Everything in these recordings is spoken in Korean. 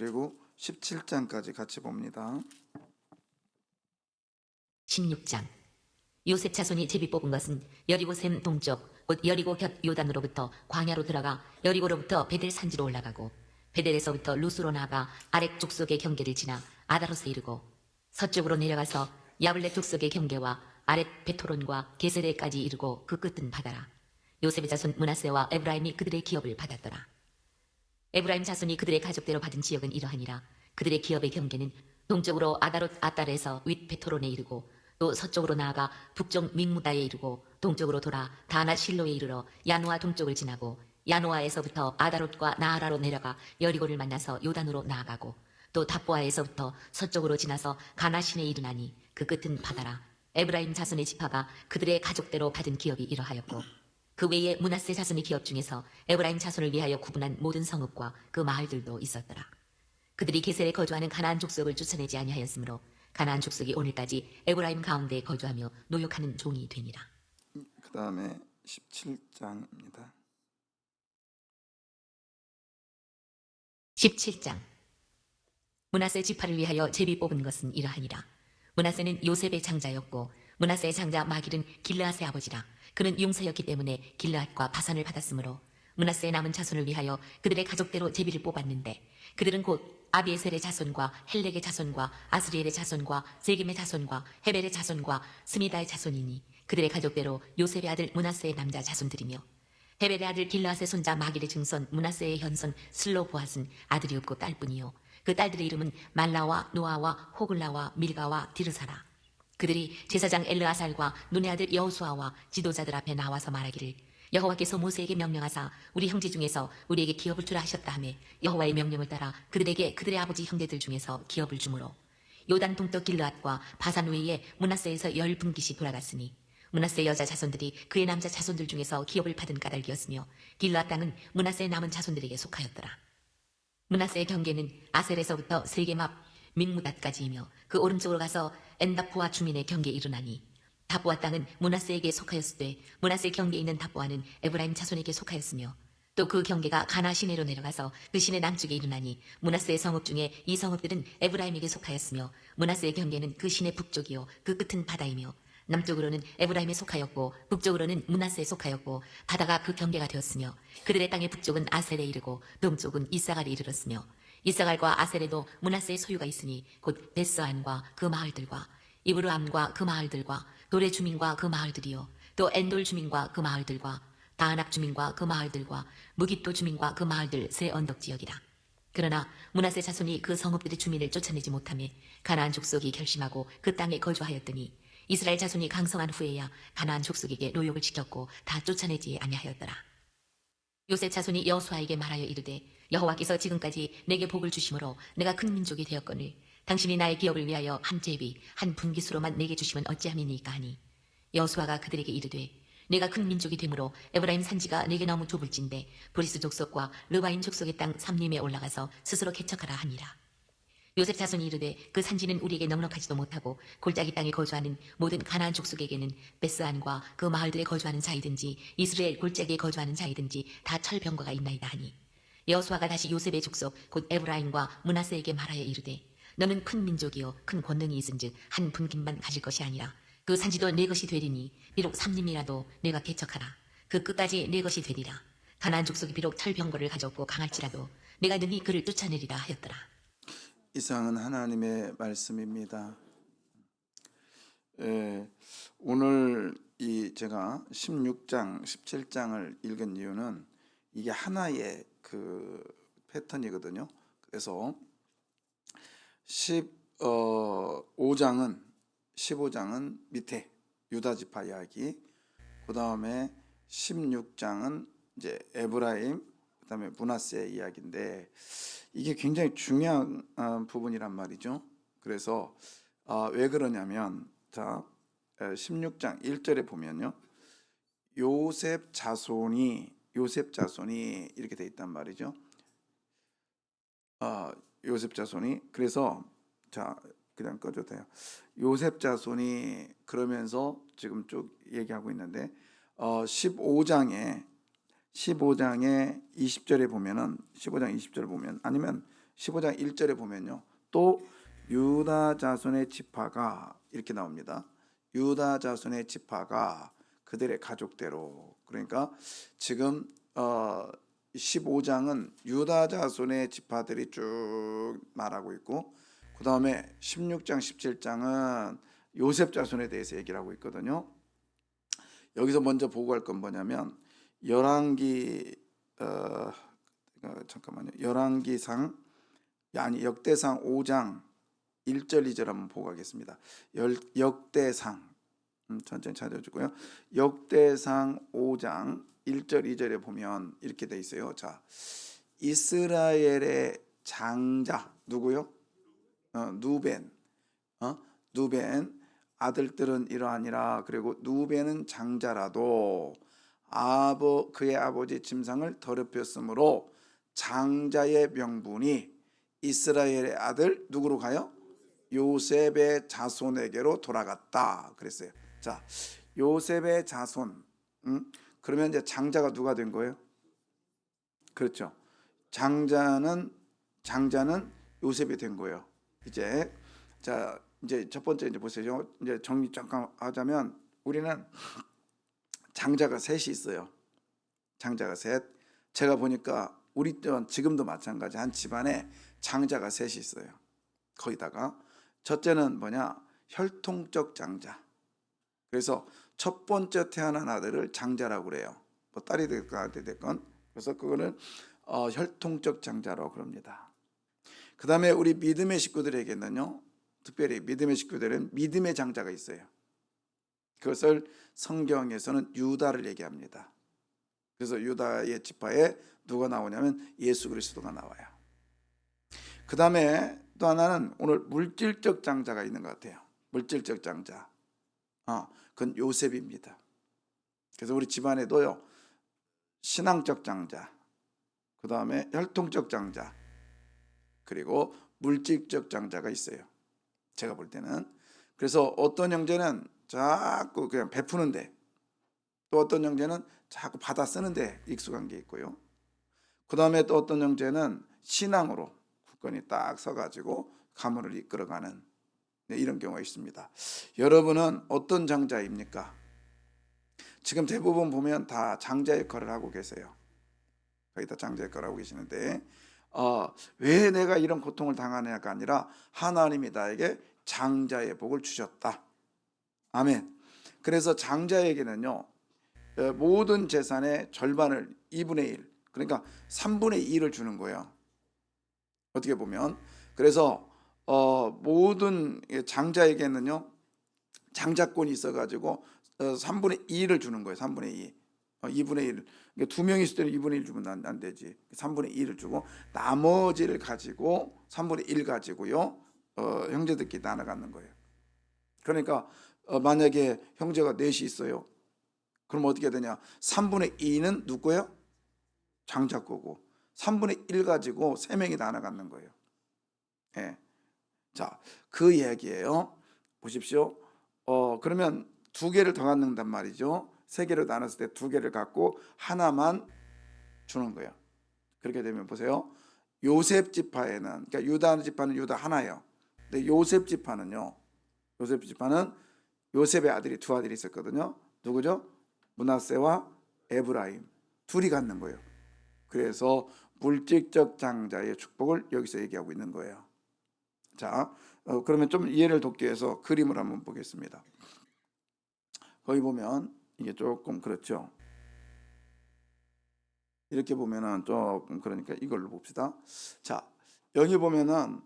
그리고 17장까지 같이 봅니다. 16장. 요셉 자손이 제비 뽑은 것은 여리고 샘 동쪽 곧 여리고 곁 요단으로부터 광야로 들어가 여리고로부터 베델 산지로 올라가고 베델에서부터 루스로 나아가 아렉 족속의 경계를 지나 아다롯에 이르고 서쪽으로 내려가서 야블레 족속의 경계와 아렛 베토론과 게세레까지 이르고 그 끝은 바다라. 요셉의 자손 므낫세와 에브라임이 그들의 기업을 받았더라. 에브라임 자손이 그들의 가족대로 받은 지역은 이러하니라. 그들의 기업의 경계는 동쪽으로 아다롯 아달에서 윗 베토론에 이르고 또 서쪽으로 나아가 북쪽 믹무다에 이르고 동쪽으로 돌아 다나 실로에 이르러 야노아 동쪽을 지나고 야노아에서부터 아다롯과 나하라로 내려가 여리고를 만나서 요단으로 나아가고 또 답보아에서부터 서쪽으로 지나서 가나신에 이르나니 그 끝은 바다라. 에브라임 자손의 지파가 그들의 가족대로 받은 기업이 이러하였고 그 외에 므낫세 자손의 기업 중에서 에브라임 자손을 위하여 구분한 모든 성읍과 그 마을들도 있었더라. 그들이 게셀에 거주하는 가나안 족속을 쫓아내지 아니하였으므로 가나안 족속이 오늘까지 에브라임 가운데에 거주하며 노역하는 종이 되니라. 그 다음에 17장입니다. 17장. 므낫세 지파를 위하여 제비 뽑은 것은 이러하니라. 므낫세는 요셉의 장자였고 므낫세의 장자 마길은 길르앗의 아버지라. 그는 용사였기 때문에 길르앗과 바산을 받았으므로 므낫세의 남은 자손을 위하여 그들의 가족대로 제비를 뽑았는데 그들은 곧 아비에셀의 자손과 헬렉의 자손과 아스리엘의 자손과 세겜의 자손과 헤벨의 자손과 스미다의 자손이니 그들의 가족대로 요셉의 아들 므낫세의 남자 자손들이며 헤벨의 아들 길르앗의 손자 마길의 증손 므낫세의 현손 슬로보앗은 아들이 없고 딸뿐이요 그 딸들의 이름은 말라와 노아와 호글라와 밀가와 디르사라. 그들이 제사장 엘르아살과 눈의 아들 여호수아와 지도자들 앞에 나와서 말하기를 여호와께서 모세에게 명령하사 우리 형제 중에서 우리에게 기업을 주라 하셨다 하며 여호와의 명령을 따라 그들에게 그들의 아버지 형제들 중에서 기업을 주므로 요단 동쪽 길르앗과 바산 외에 므낫세에서 10분깃이 돌아갔으니 므낫세 여자 자손들이 그의 남자 자손들 중에서 기업을 받은 까닭이었으며 길르앗 땅은 므낫세의 남은 자손들에게 속하였더라. 므낫세의 경계는 아셀에서부터 세겜 앞 믹무닷까지이며 그 오른쪽으로 가서 엔다포와 주민의 경계에 이르나니 답보아 땅은 므낫세에게 속하였으되 므낫세 경계에 있는 답보아는 에브라임 자손에게 속하였으며 또 그 경계가 가나 시내로 내려가서 그 시내 남쪽에 이르나니 므낫세의 성읍 중에 이 성읍들은 에브라임에게 속하였으며 므낫세의 경계는 그 시내 북쪽이요 그 끝은 바다이며 남쪽으로는 에브라임에 속하였고 북쪽으로는 므낫세에 속하였고 바다가 그 경계가 되었으며 그들의 땅의 북쪽은 아셀에 이르고 동쪽은 이사갈에 이르렀으며 이사갈과 아셀에도 므낫세의 소유가 있으니 곧 베스안과 그 마을들과 이브르암과 그 마을들과 돌의 주민과 그 마을들이요 또 엔돌 주민과 그 마을들과 다아낙 주민과 그 마을들과 무깃도 주민과 그 마을들 세 언덕 지역이라. 그러나 므낫세 자손이 그 성읍들의 주민을 쫓아내지 못하며 가나안 족속이 결심하고 그 땅에 거주하였더니 이스라엘 자손이 강성한 후에야 가나안 족속에게 노역을 지켰고 다 쫓아내지 아니하였더라. 요셉 자손이 여호수아에게 말하여 이르되 여호와께서 지금까지 내게 복을 주심으로 내가 큰 민족이 되었거늘 당신이 나의 기업을 위하여 한 제비 한 분깃으로만 내게 주시면 어찌함이니까 하니 여호수아가 그들에게 이르되 내가 큰 민족이 되므로 에브라임 산지가 내게 너무 좁을진데 브리스 족속과 르바인 족속의 땅 삼림에 올라가서 스스로 개척하라 하니라. 요셉 자손이 이르되 그 산지는 우리에게 넉넉하지도 못하고 골짜기 땅에 거주하는 모든 가나안 족속에게는 베스안과 그 마을들에 거주하는 자이든지 이스라엘 골짜기에 거주하는 자이든지 다 철병거가 있나이다 하니 여호수아가 다시 요셉의 족속 곧 에브라임과 므낫세에게 말하여 이르되 너는 큰 민족이요 큰 권능이 있은즉 한 분깃만 가질 것이 아니라 그 산지도 내 것이 되리니 비록 삼림이라도 내가 개척하라. 그 끝까지 내 것이 되리라. 가나안 족속이 비록 철병거를 가졌고 강할지라도 내가 능히 그를 쫓아내리라 하였더라. 이상은 하나님의 말씀입니다. 오늘 제가 16장, 17장을 읽은 이유는 이게 하나의 그 패턴이거든요. 그래서 15장은 밑에 유다 지파 이야기, 그 다음에 16장은 이제 에브라임, 그 다음에 므낫세 이야기인데 이게 굉장히 중요한 부분이란 말이죠. 그래서 왜 그러냐면 자 16장 1절에 보면요. 요셉 자손이 이렇게 돼 있단 말이죠. 요셉 자손이 그래서 자 그냥 꺼줘도 돼요. 요셉 자손이 그러면서 지금 쭉 얘기하고 있는데 15장에 20절에 보면은 15장 20절을 보면 아니면 15장 1절에 보면요. 또 유다 자손의 지파가 이렇게 나옵니다. 유다 자손의 지파가 그들의 가족대로. 그러니까 지금 15장은 유다 자손의 지파들이 쭉 말하고 있고, 그 다음에 16장 17장은 요셉 자손에 대해서 얘기를 하고 있거든요. 여기서 먼저 보고 갈 건 뭐냐면 열왕기 잠깐만요. 열왕기상 아니 역대상 5장 1절 2절 한번 보고 가겠습니다. 역대상 천천히 찾아주고요. 역대상 5장 1절 2절에 보면 이렇게 돼 있어요. 자, 이스라엘의 장자 누구요? 누벤. 누벤 아들들은 이러하니라. 그리고 누벤은 장자라도 그의 아버지 짐승을 더럽혔으므로 장자의 명분이 이스라엘의 아들 누구로 가요? 요셉의 자손에게로 돌아갔다 그랬어요. 자, 요셉의 자손. 그러면 이제 장자가 누가 된 거예요? 그렇죠. 장자는 요셉이 된 거예요. 이제 자, 이제 첫 번째 이제 보세요. 이제 정리 잠깐 하자면 우리는 장자가 셋이 있어요. 장자가 셋. 제가 보니까 우리 또한 지금도 마찬가지 한 집안에 장자가 셋이 있어요. 거기다가 첫째는 뭐냐? 혈통적 장자. 그래서 첫 번째 태어난 아들을 장자라고 그래요. 뭐 딸이 됐건 아들이 됐건. 그래서 그거는 혈통적 장자라고 그럽니다. 그 다음에 우리 믿음의 식구들에게는요, 특별히 믿음의 식구들은 믿음의 장자가 있어요. 그것을 성경에서는 유다를 얘기합니다. 그래서 유다의 지파에 누가 나오냐면 예수 그리스도가 나와요. 그 다음에 또 하나는 오늘 물질적 장자가 있는 것 같아요. 물질적 장자. 그건 요셉입니다. 그래서 우리 집안에도요, 신앙적 장자, 그 다음에 혈통적 장자, 그리고 물질적 장자가 있어요. 제가 볼 때는. 그래서 어떤 형제는 자꾸 그냥 베푸는데, 또 어떤 형제는 자꾸 받아 쓰는데 익숙한 게 있고요. 그 다음에 또 어떤 형제는 신앙으로 굳건히 딱 서가지고 가문을 이끌어가는 이런 경우가 있습니다. 여러분은 어떤 장자입니까? 지금 대부분 보면 다 장자 역할을 하고 계세요. 거의 다 장자 역할을 하고 계시는데 왜 내가 이런 고통을 당하냐가 아니라 하나님이 나에게 장자의 복을 주셨다. 아멘. 그래서 장자에게는요, 모든 재산의 절반을 2분의 1, 그러니까 3분의 2를 주는 거예요. 어떻게 보면. 그래서 모든 장자에게는요, 장자권이 있어가지고 3분의 2를 주는 거예요. 3분의 2. 2분의 1. 그러니까 2명이 있을 때는 2분의 1 주면 안 되지. 3분의 2를 주고 나머지를 가지고 3분의 1 가지고요, 형제들끼리 나눠 갖는 거예요. 그러니까 만약에 형제가 넷이 있어요. 그럼 어떻게 되냐? 3분의 2는 누구예요? 장자 거고 3분의 1 가지고 3명이 나눠 갖는 거예요. 예. 자, 그 이야기예요. 보십시오. 그러면 2개를 더 갖는단 말이죠. 3개를 나눴을 때 2개를 갖고 하나만 주는 거예요. 그렇게 되면 보세요. 요셉 지파에는, 그러니까 유다 지파는 유다 하나예요. 근데 요셉 지파는요, 요셉의 아들이 2 아들이 있었거든요. 누구죠? 므낫세와 에브라임 둘이 갖는 거예요. 그래서 물질적 장자의 축복을 여기서 얘기하고 있는 거예요. 자, 그러면 좀 이해를 돕기 위해서 그림을 한번 보겠습니다. 거기 보면 이게 조금 그렇죠. 이렇게 보면은 조금 그러니까 이걸로 봅시다. 자, 여기 보면은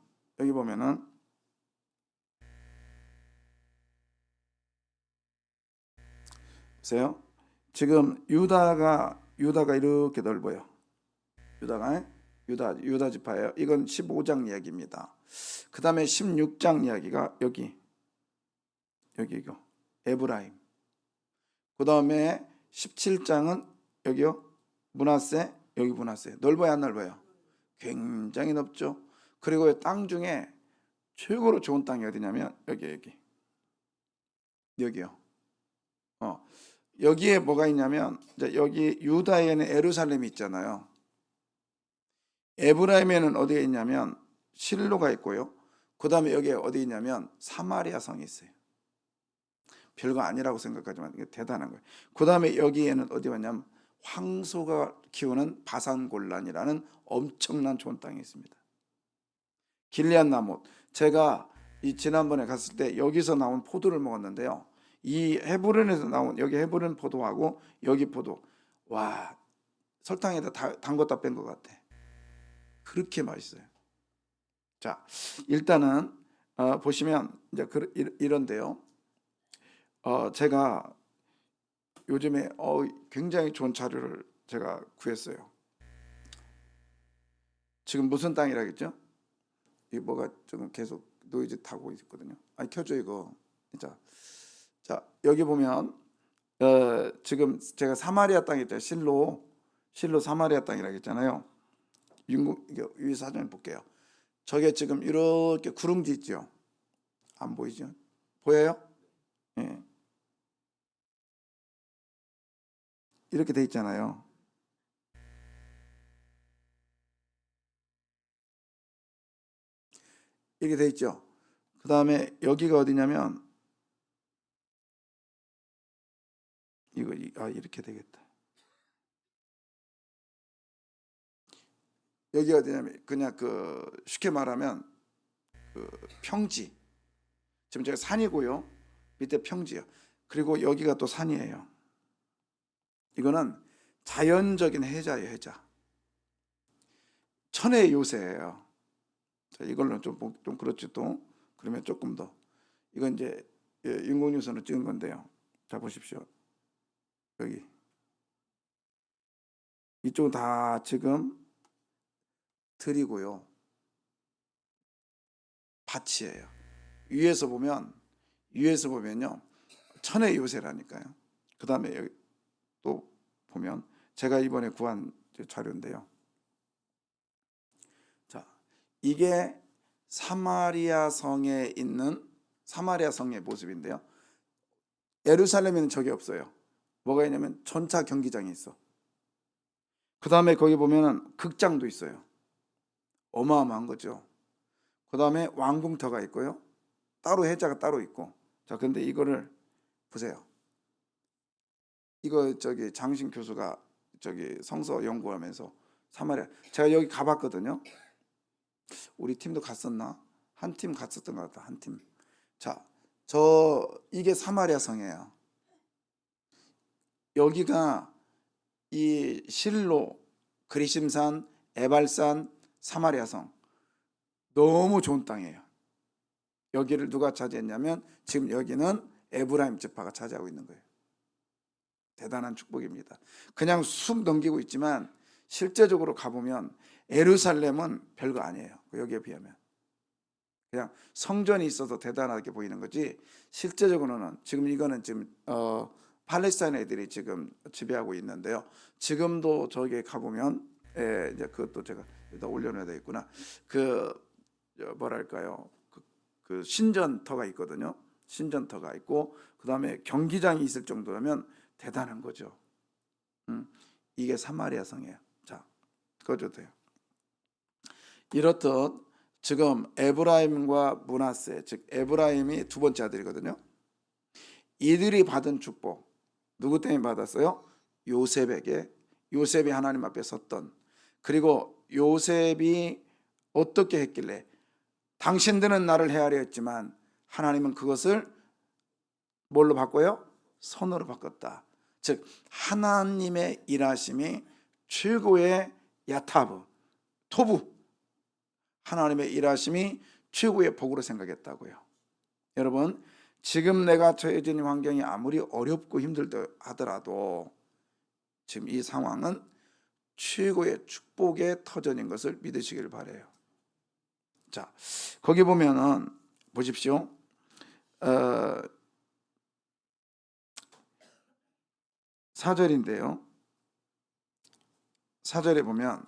보세요. 지금 유다가 이렇게 넓어요. 유다 지파예요. 이건 15장 이야기입니다. 그 다음에 16장 이야기가 여기 이거 에브라임. 그 다음에 17장은 여기요, 므낫세. 여기 므낫세. 넓어요, 안 넓어요? 굉장히 넓죠. 그리고 땅 중에 최고로 좋은 땅이 어디냐면 여기요. 여기에 뭐가 있냐면, 여기 유다에는 예루살렘이 있잖아요. 에브라임에는 어디에 있냐면 실로가 있고요. 그 다음에 여기에 어디 있냐면 사마리아 성이 있어요. 별거 아니라고 생각하지만 이게 대단한 거예요. 그 다음에 여기에는 어디 왔냐면 황소가 키우는 바산골란이라는 엄청난 좋은 땅이 있습니다. 길리앗 나못. 제가 이 지난번에 갔을 때 여기서 나온 포도를 먹었는데요. 이 헤브론에서 나온 여기 헤브론 포도하고 여기 포도, 와, 설탕에다 담궜다 뺀 것 같아. 그렇게 맛있어요. 자, 일단은 보시면 이제 이런데요. 제가 요즘에 굉장히 좋은 자료를 제가 구했어요. 지금 무슨 땅이라겠죠? 이 뭐가 지금 계속 노이즈 타고 있거든요. 아니 켜줘 이거. 자 여기 보면 지금 제가 사마리아 땅이 있죠. 실로 사마리아 땅이라고 했잖아요. 위 사진을 볼게요. 저게 지금 이렇게 구름지 있죠. 안 보이죠? 보여요? 예. 이렇게 돼 있잖아요. 이렇게 돼 있죠. 그 다음에 여기가 어디냐면 이렇게 되겠다. 여기가 어디냐면 그냥 쉽게 말하면 평지. 지금 제가 산이고요. 밑에 평지요. 그리고 여기가 또 산이에요. 이거는 자연적인 해자예요, 해자. 천혜의 요새예요. 자, 이걸로 좀 그렇지 또. 그러면 조금 더. 이건 이제 인공유선으로 찍은 건데요. 자, 보십시오. 여기. 이쪽은 다 지금 들이고요. 밭이에요. 위에서 보면요. 천혜의 요새라니까요. 그 다음에 여기 또 보면 제가 이번에 구한 자료인데요. 자, 이게 사마리아 성에 있는 사마리아 성의 모습인데요. 예루살렘에는 저게 없어요. 뭐가 있냐면 전차 경기장이 있어. 그 다음에 거기 보면은 극장도 있어요. 어마어마한 거죠. 그 다음에 왕궁터가 있고요. 따로 해자가 따로 있고. 자, 근데 이거를 보세요. 이거 장신 교수가 성서 연구하면서 사마리아, 제가 여기 가봤거든요. 우리 팀도 갔었나? 한 팀 갔었던 것 같다. 한 팀. 자, 이게 사마리아 성이에요. 여기가 이 실로, 그리심산, 에발산, 사마리아 성 너무 좋은 땅이에요. 여기를 누가 차지했냐면 지금 여기는 에브라임 지파가 차지하고 있는 거예요. 대단한 축복입니다. 그냥 쑥 넘기고 있지만 실제적으로 가보면 예루살렘은 별거 아니에요. 여기에 비하면. 그냥 성전이 있어서 대단하게 보이는 거지 실제적으로는 지금 이거는 지금 팔레스타인 애들이 지금 지배하고 있는데요. 지금도 저기에 가보면 이제 그것도 제가 여기다 올려놔야 되겠구나. 뭐랄까요? 그 신전터가 있거든요. 신전터가 있고 그 다음에 경기장이 있을 정도라면 대단한 거죠. 이게 사마리아 성이에요. 자, 그거 돼요. 이렇듯 지금 에브라임과 므낫세, 즉 에브라임이 두 번째 아들이거든요. 이들이 받은 축복 누구 때문에 받았어요? 요셉에게. 요셉이 하나님 앞에 섰던, 그리고 요셉이 어떻게 했길래 당신들은 나를 헤아려 했지만 하나님은 그것을 뭘로 바꿔요? 선으로 바꿨다. 즉 하나님의 일하심이 최고의 야타브, 토부, 하나님의 일하심이 최고의 복으로 생각했다고요. 여러분, 지금 내가 처해진 환경이 아무리 어렵고 힘들다 하더라도 지금 이 상황은 최고의 축복의 터전인 것을 믿으시길 바라요. 자, 거기 보면은 보십시오. 4절인데요. 4절에 보면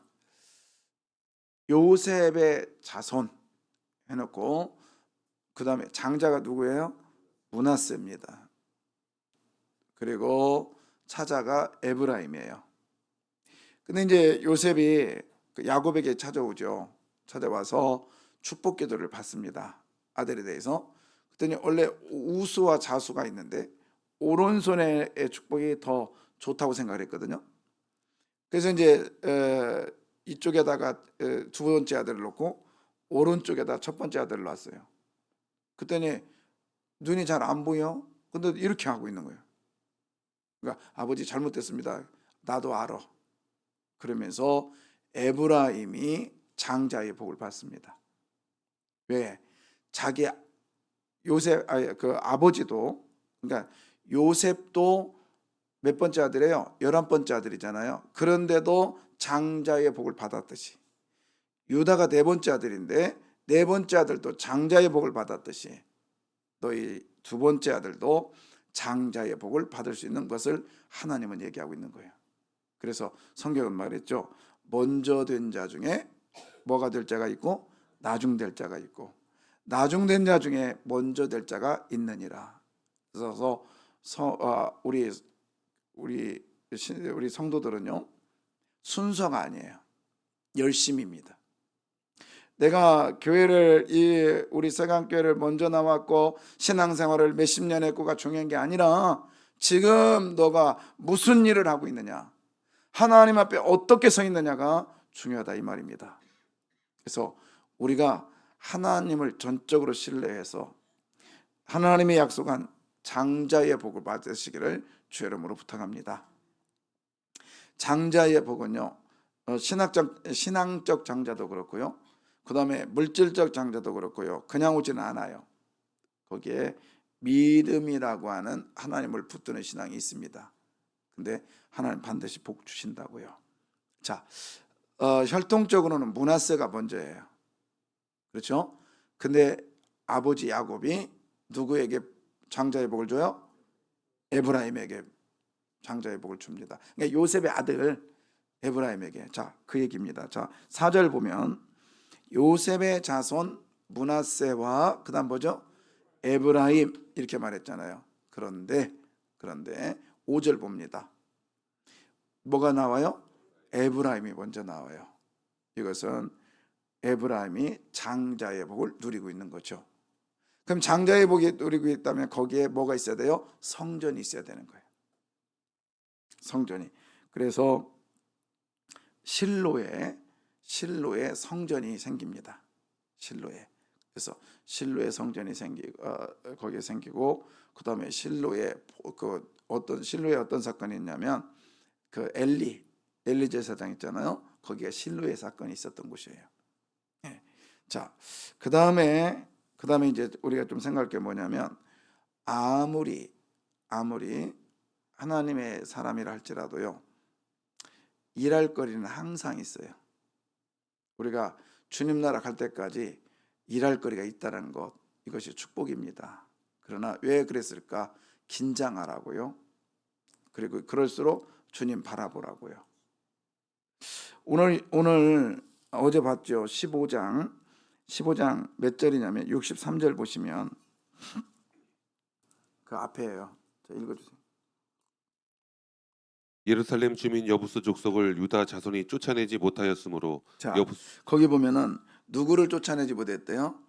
요셉의 자손 해놓고 그 다음에 장자가 누구예요? 므낫세입니다. 그리고 차자가 에브라임이에요. 근데 이제 요셉이 야곱에게 찾아오죠. 찾아와서 축복 기도를 받습니다. 아들에 대해서. 그랬더니 원래 우수와 자수가 있는데 오른손의 축복이 더 좋다고 생각을 했거든요. 그래서 이제 이쪽에다가 두 번째 아들을 놓고 오른쪽에다 첫 번째 아들을 놨어요. 그랬더니 눈이 잘 안 보여. 근데 이렇게 하고 있는 거예요. 그러니까 아버지 잘못됐습니다. 나도 알아. 그러면서 에브라임이 장자의 복을 받습니다. 왜? 자기 요셉 그 아버지도, 그러니까 요셉도 몇 번째 아들이에요? 11번째 아들이잖아요. 그런데도 장자의 복을 받았듯이 유다가 네 번째 아들인데 네 번째 아들도 장자의 복을 받았듯이 너희 두 번째 아들도 장자의 복을 받을 수 있는 것을 하나님은 얘기하고 있는 거예요. 그래서 성경은 말했죠. 먼저 된 자 중에 뭐가 될 자가 있고 나중 될 자가 있고 나중된 자 중에 먼저 될 자가 있느니라. 그래서 우리 성도들은요, 순서가 아니에요. 열심입니다. 내가 교회를 우리 서강교회를 먼저 나왔고 신앙생활을 몇십 년 했고가 중요한 게 아니라 지금 너가 무슨 일을 하고 있느냐, 하나님 앞에 어떻게 서 있느냐가 중요하다 이 말입니다. 그래서 우리가 하나님을 전적으로 신뢰해서 하나님의 약속한 장자의 복을 받으시기를 주의 이름으로 부탁합니다. 장자의 복은요, 신앙적 장자도 그렇고요, 그 다음에 물질적 장자도 그렇고요, 그냥 오지는 않아요. 거기에 믿음이라고 하는 하나님을 붙드는 신앙이 있습니다. 근데 하나님 반드시 복 주신다고요. 자, 혈통적으로는 므낫세가 먼저예요. 그렇죠? 근데 아버지 야곱이 누구에게 장자의 복을 줘요? 에브라임에게 장자의 복을 줍니다. 그러니까 요셉의 아들 에브라임에게. 자, 그 얘기입니다. 자, 4절 보면 요셉의 자손 므낫세와 그다음 뭐죠? 에브라임 이렇게 말했잖아요. 그런데 5절 봅니다. 뭐가 나와요? 에브라임이 먼저 나와요. 이것은 에브라임이 장자의 복을 누리고 있는 거죠. 그럼 장자의 복이 누리고 있다면 거기에 뭐가 있어야 돼요? 성전이 있어야 되는 거예요. 성전이. 그래서 실로에 성전이 생깁니다. 실로에. 그래서 실로에 성전이 거기에 생기고, 그다음에 실로에 어떤 사건이 있냐면 그 엘리 제사장 있잖아요. 거기가 실로에 사건이 있었던 곳이에요. 네. 자, 그다음에 이제 우리가 좀 생각할 게 뭐냐면 아무리 하나님의 사람이라 할지라도요, 일할 거리는 항상 있어요. 우리가 주님 나라 갈 때까지 일할 거리가 있다는 것, 이것이 축복입니다. 그러나 왜 그랬을까? 긴장하라고요. 그리고 그럴수록 주님 바라보라고요. 오늘 어제 봤죠? 15장 몇 절이냐면 63절 보시면 그 앞에예요. 자, 읽어주세요. 예루살렘 주민 여부스 족속을 유다 자손이 쫓아내지 못하였으므로 자, 여부스 거기 보면은 누구를 쫓아내지 못했대요?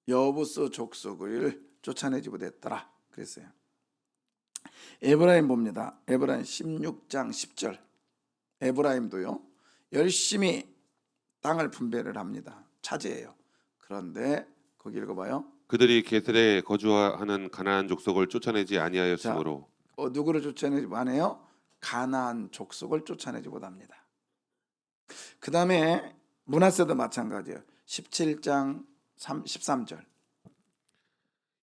여부스 족속을 쫓아내지 못했더라 그랬어요. 에브라임 봅니다. 에브라임 16장 10절. 에브라임도요, 열심히 땅을 분배를 합니다. 차지해요. 그런데 거기 읽어봐요. 그들이 게셀에 거주하는 가나안 족속을 쫓아내지 아니하였으므로. 누구를 쫓아내지 못해요? 가나안 족속을 쫓아내지 못합니다. 그 다음에 므낫세도 마찬가지예요. 17장 13절.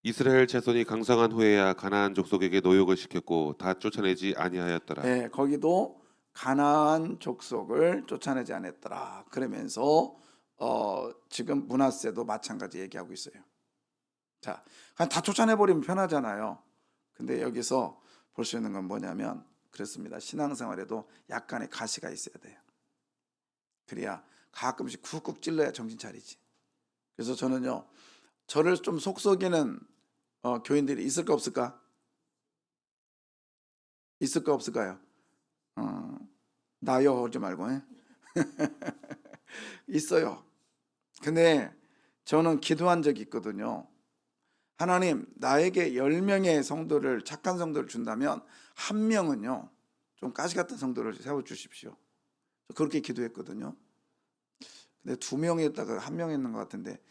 이스라엘 자손이 강성한 후에야 가나안 족속에게 노역을 시켰고 다 쫓아내지 아니하였더라. 네, 거기도 가나안 족속을 쫓아내지 않았더라. 그러면서 지금 므낫세도 마찬가지 얘기하고 있어요. 자, 그냥 다 쫓아내버리면 편하잖아요. 근데 여기서 볼 수 있는 건 뭐냐면 그렇습니다. 신앙생활에도 약간의 가시가 있어야 돼요. 그래야 가끔씩 쿡쿡 찔러야 정신 차리지. 그래서 저는요, 저를 좀 속썩이는 교인들이 있을까 없을까? 있을까 없을까요? 나요 하지 말고 있어요. 근데 저는 기도한 적이 있거든요. 하나님, 나에게 10명의 성도를, 착한 성도를 준다면 한 명은요 좀 가시 같은 성도를 세워주십시오. 그렇게 기도했거든요. 근데 2명이었다가 1명 있는 것 같은데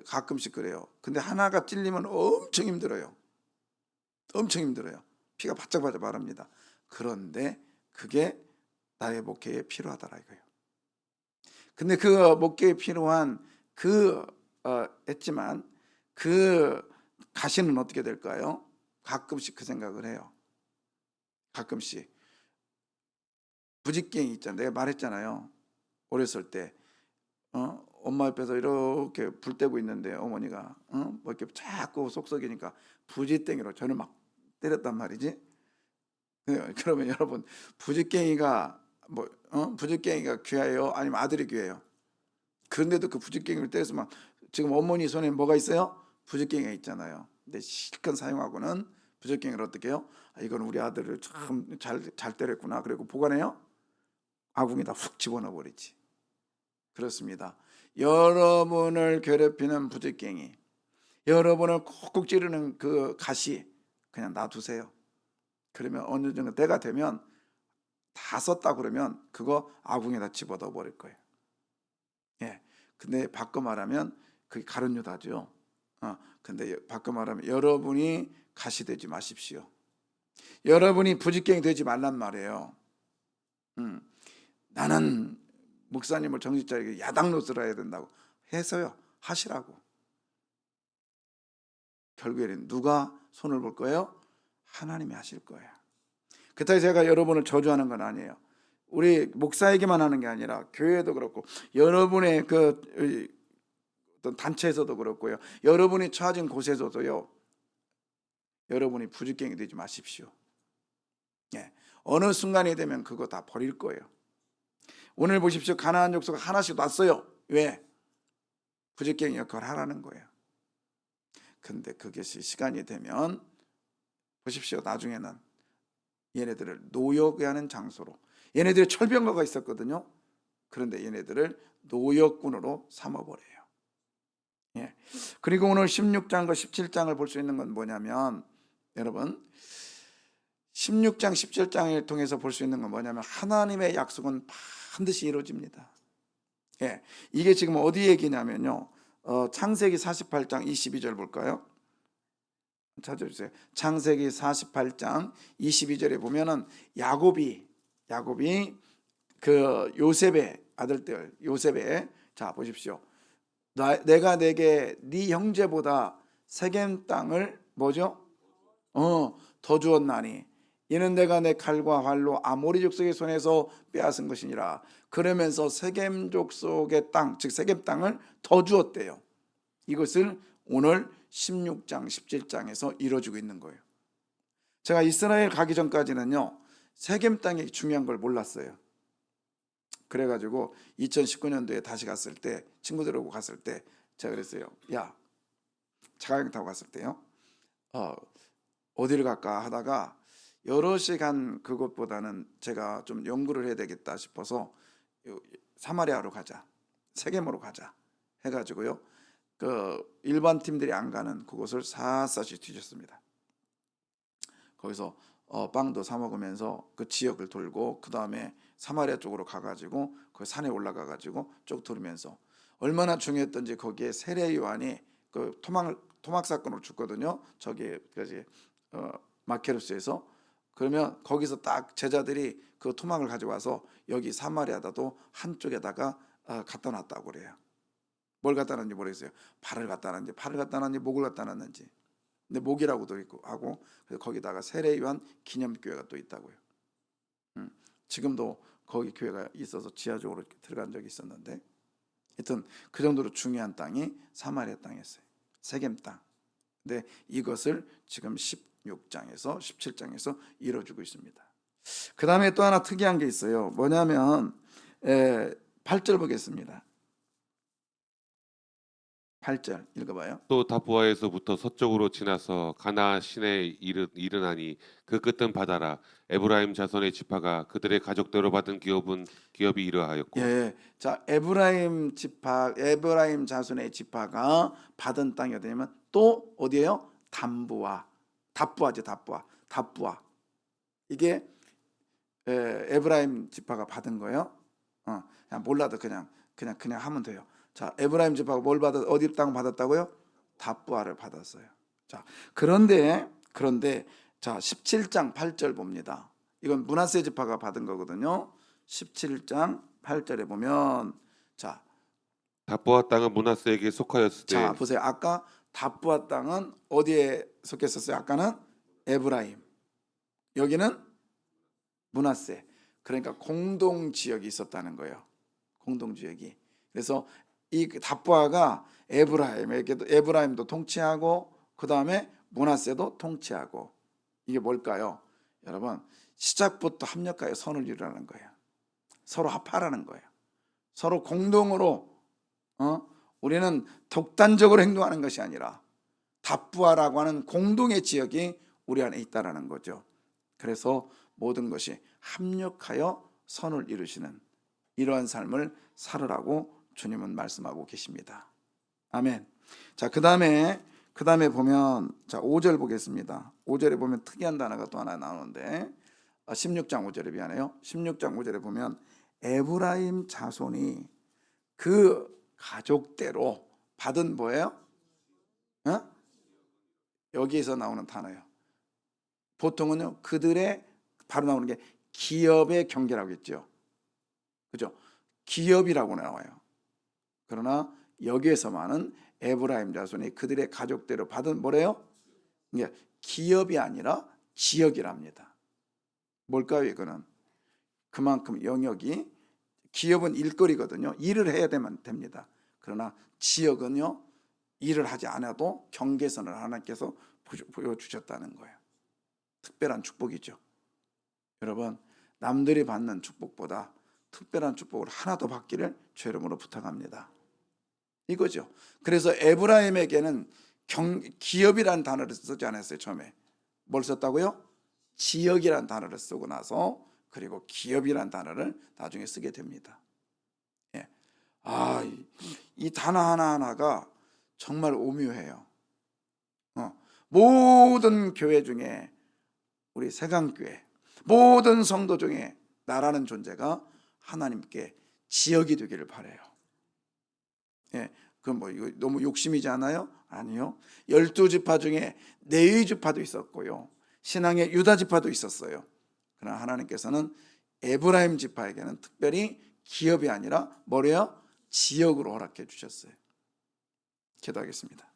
가끔씩 그래요. 근데 하나가 찔리면 엄청 힘들어요. 엄청 힘들어요. 피가 바짝바짝 마릅니다. 그런데 그게 나의 목회에 필요하더라 이거예요. 근데 그 목회에 필요한 했지만 그 가시는 어떻게 될까요? 가끔씩 그 생각을 해요. 가끔씩 부직갱이 있잖아요. 내가 말했잖아요. 어렸을 때 엄마 옆에서 이렇게 불 떼고 있는데 어머니가 뭐 이렇게 자꾸 속썩이니까 부지땡이로 저를 막 때렸단 말이지. 그러면 여러분 부직갱이가 부직갱이가 귀해요? 아니면 아들이 귀해요? 그런데도 그 부직갱이를 때렸으면 지금 어머니 손에 뭐가 있어요? 부직갱이가 있잖아요. 근데 실컷 사용하고는 부직갱이를 어떻게 해요? 이건 우리 아들을 참 잘 때렸구나. 그리고 보관해요. 아궁이다 훅 집어넣어 버리지. 그렇습니다. 여러분을 괴롭히는 부직갱이, 여러분을 콕콕 찌르는 그 가시 그냥 놔두세요. 그러면 어느 정도 때가 되면 다 썼다 그러면 그거 아궁에다 집어넣어 버릴 거예요. 예. 근데 바꿔 말하면 그게 가룟유다죠. 근데 바꿔 말하면 여러분이 가시 되지 마십시오. 여러분이 부직갱이 되지 말란 말이에요. 나는 목사님을 정신 차리게 야당 노릇을 해야 된다고 해서요. 하시라고. 결국에는 누가 손을 볼 거예요? 하나님이 하실 거예요. 그렇다고 제가 여러분을 저주하는 건 아니에요. 우리 목사에게만 하는 게 아니라 교회도 그렇고 여러분의 그 어떤 단체에서도 그렇고요. 여러분이 처해진 곳에서도요. 여러분이 부직갱이 되지 마십시오. 예. 어느 순간이 되면 그거 다 버릴 거예요. 오늘 보십시오. 가나안 족속가 하나씩 놨어요. 왜? 부직갱이 역할을 하라는 거예요. 근데 그것이 시간이 되면 보십시오. 나중에는 얘네들을 노역에 하는 장소로, 얘네들이 철병거가 있었거든요. 그런데 얘네들을 노역군으로 삼아버려요. 예. 그리고 오늘 16장과 17장을 볼 수 있는 건 뭐냐면 여러분 16장 17장을 통해서 볼 수 있는 건 뭐냐면 하나님의 약속은 반드시 이루어집니다. 예. 이게 지금 어디 얘기냐면요. 창세기 48장 22절 볼까요? 찾아주세요. 창세기 48장 22절에 보면은 야곱이 그 요셉의 아들들 요셉의 자 보십시오. 내가 내게 네 형제보다 세겜 땅을 뭐죠? 더 주었나니 이는 내가 내 칼과 활로 아모리 족속의 손에서 빼앗은 것이니라. 그러면서 세겜 족속의 땅, 즉 세겜 땅을 더 주었대요. 이것을 오늘 16장 17장에서 이루어지고 있는 거예요. 제가 이스라엘 가기 전까지는요 세겜 땅이 중요한 걸 몰랐어요. 그래가지고 2019년도에 다시 갔을 때 친구들하고 갔을 때 제가 그랬어요. 야, 차가경 타고 갔을 때요. 어디를 갈까 하다가 여러 시간 그것보다는 제가 좀 연구를 해야 되겠다 싶어서 사마리아로 가자, 세겜으로 가자 해가지고요. 그 일반 팀들이 안 가는 그곳을 샅샅이 뒤졌습니다. 거기서 빵도 사 먹으면서 그 지역을 돌고 그 다음에 사마리아 쪽으로 가가지고 그 산에 올라가가지고 쭉 돌으면서 얼마나 중요했던지 거기에 세례 요한이 그 토막 사건으로 죽거든요. 저기 마케루스에서. 그러면 거기서 딱 제자들이 그 토막을 가져와서 여기 사마리아다도 한쪽에다가 갖다 놨다고 그래요. 뭘 갖다 놨는지 모르겠어요. 발을 갖다 놨는지 목을 갖다 놨는지. 근데 목이라고도 있고 하고 그래서 거기다가 세례 요한 기념교회가 또 있다고요. 지금도 거기 교회가 있어서 지하적으로 들어간 적이 있었는데 하여튼 그 정도로 중요한 땅이 사마리아 땅이었어요. 세겜 땅. 근데 이것을 지금 16장에서 17장에서 이루어지고 있습니다. 그 다음에 또 하나 특이한 게 있어요. 뭐냐면 8절 보겠습니다. 8절 읽어봐요. 또 다부아에서부터 서쪽으로 지나서 가나안 시내에 이르나니 그 끝은 바다라. 에브라임 자손의 지파가 그들의 가족대로 받은 기업이 이러하였고. 예, 자 에브라임 에브라임 자손의 지파가 받은 땅이 어디냐면 또 어디예요? 답부아죠, 답부아. 이게 에브라임 지파가 받은 거예요. 그냥 몰라도 그냥 하면 돼요. 자, 에브라임 지파가 어디 땅 받았다고요? 답부아를 받았어요. 자, 그런데 자 17장 8절 봅니다. 이건 므낫세 지파가 받은 거거든요. 17장 8절에 보면 자 다부아 땅은 므낫세에게 속하였을 때 자 보세요. 아까 답부아 땅은 어디에 속했었어요? 아까는 에브라임, 여기는 므낫세. 그러니까 공동 지역이 있었다는 거예요. 공동 지역이. 그래서 이 답부아가 에브라임도 통치하고 그 다음에 므낫세도 통치하고. 이게 뭘까요? 여러분, 시작부터 합력하여 선을 이루라는 거예요. 서로 합하라는 거예요. 서로 공동으로 우리는 독단적으로 행동하는 것이 아니라 답부아라고 하는 공동의 지역이 우리 안에 있다라는 거죠. 그래서 모든 것이 합력하여 선을 이루시는 이러한 삶을 살으라고 주님은 말씀하고 계십니다. 아멘. 자, 그다음에 보면 자 5절 보겠습니다. 5절에 보면 특이한 단어가 또 하나 나오는데 16장 5절에 미안해요. 16장 5절에 보면 에브라임 자손이 그 가족대로 받은 뭐예요? 여기에서 나오는 단어예요. 보통은요 그들의 바로 나오는 게 기업의 경계라고 했죠. 그죠? 기업이라고 나와요. 그러나 여기에서만은 에브라임 자손이 그들의 가족대로 받은 뭐래요? 이게 기업이 아니라 지역이랍니다. 뭘까요? 이거는 그만큼 영역이 기업은 일거리거든요. 일을 해야 됩니다. 그러나 지역은요 일을 하지 않아도 경계선을 하나님께서 보여주셨다는 거예요. 특별한 축복이죠. 여러분, 남들이 받는 축복보다 특별한 축복을 하나 더 받기를 주 이름으로 부탁합니다. 이거죠. 그래서 에브라임에게는 기업이라는 단어를 쓰지 않았어요. 처음에 뭘 썼다고요? 지역이라는 단어를 쓰고 나서 그리고 기업이라는 단어를 나중에 쓰게 됩니다. 예. 이 단어 하나하나가 정말 오묘해요. 모든 교회 중에 우리 세강교회 모든 성도 중에 나라는 존재가 하나님께 지역이 되기를 바라요. 예, 그건 뭐 이거 너무 욕심이지 않아요? 아니요. 12지파 중에 네위 지파도 있었고요. 신앙의 유다 지파도 있었어요. 그러나 하나님께서는 에브라임 지파에게는 특별히 기업이 아니라 뭐래요? 지역으로 허락해 주셨어요. 기도하겠습니다.